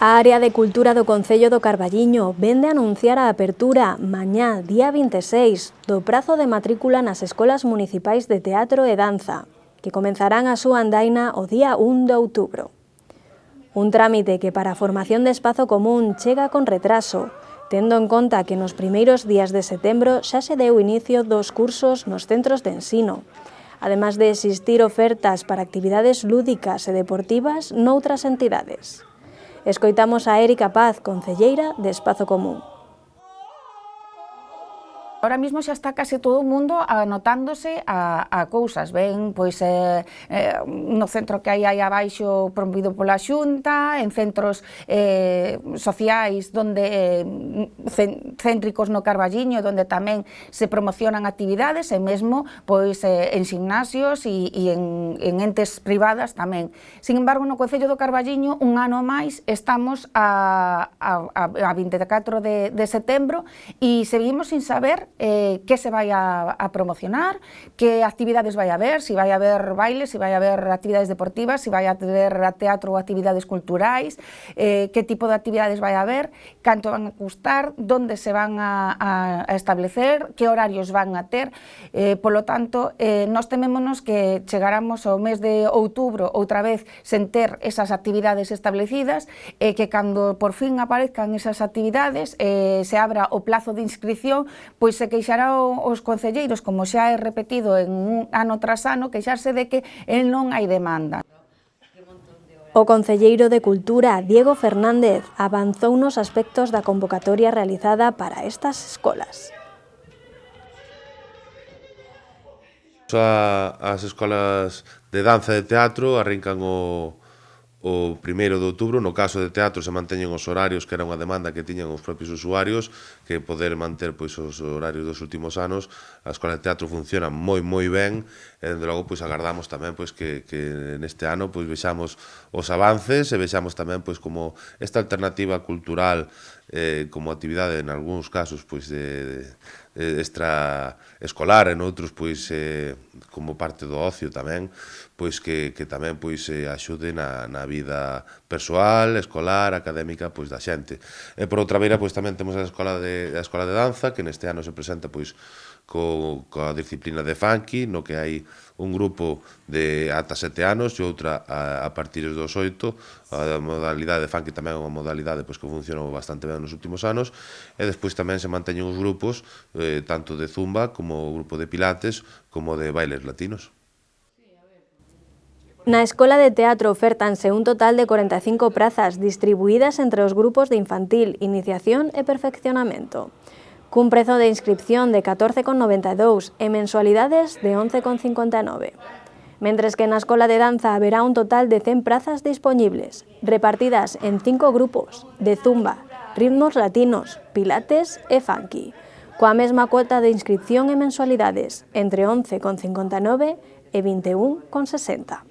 A área de cultura do Concello do Carballiño vende a anunciar a apertura mañá, día 26, do prazo de matrícula nas escolas municipais de teatro e danza, que comenzarán a súa andaina o día 1 de outubro. Un trámite que para a formación de espazo común chega con retraso, tendo en conta que nos primeiros días de setembro xa se deu inicio dos cursos nos centros de ensino, además de existir ofertas para actividades lúdicas e deportivas noutras entidades. Escoitamos a Érica Paz, concelleira de Espazo Común. Ahora mismo xa está case todo o mundo anotándose a cousas, ven, pois no centro que hai aí abaixo promovido pola Xunta, en centros sociais céntricos no Carballiño, donde tamén se promocionan actividades, e mesmo pois en gimnasios e en entes privadas tamén. Sin embargo, no Concello do Carballiño, un ano máis, estamos a 24 de setembro e seguimos sin saber que se vai a promocionar, que actividades vai haber, se vai haber bailes, se vai haber actividades deportivas, se vai haber teatro ou actividades culturais, que tipo de actividades vai haber, canto van a custar, onde se van a establecer, que horarios van a ter. Polo tanto, nós temémonos que chegaramos ao mes de outubro outra vez sen ter esas actividades establecidas, e que cando por fin aparezcan esas actividades, se abra o plazo de inscripción, pois se queixará os concelleiros, como xa é repetido en ano tras ano, queixarse de que non hai demanda. O concelleiro de Cultura, Diego Fernández, avanzou nos aspectos da convocatoria realizada para estas escolas. As escolas de danza e de teatro arrincan o 1 de outubro. No caso de teatro se manteñen os horarios, que era unha demanda que tiñan os propios usuarios, que poder manter pois os horarios dos últimos anos. A escola de teatro funciona moi ben, e dende logo pois agardamos tamén pois que neste ano pois vexamos os avances e vexamos tamén pois como esta alternativa cultural como actividade en algúns casos pois de extraescolar, e noutros pois como parte do ocio tamén, pois que tamén pois axude na vida persoal, escolar, académica pois da xente. E por outra beira pois tamén temos a escola de danza, que neste ano se presenta pois coa disciplina de funky, no que hai un grupo de ata 7 anos e outra a partir dos 8. A modalidade de funky tamén é unha modalidade pois que funcionou bastante ben nos últimos anos, e despois tamén se manteñen os grupos tanto de zumba como o grupo de pilates como de bailes latinos. Na Escola de Teatro ofértanse un total de 45 prazas distribuídas entre os grupos de infantil, iniciación e perfeccionamento, cun prezo de inscripción de 14,92 e mensualidades de 11,59. Mentres que na Escola de Danza haberá un total de 100 prazas dispoñibles, repartidas en 5 grupos de zumba, ritmos latinos, pilates e funky, coa mesma cuota de inscripción e mensualidades entre 11,59 e 21,60.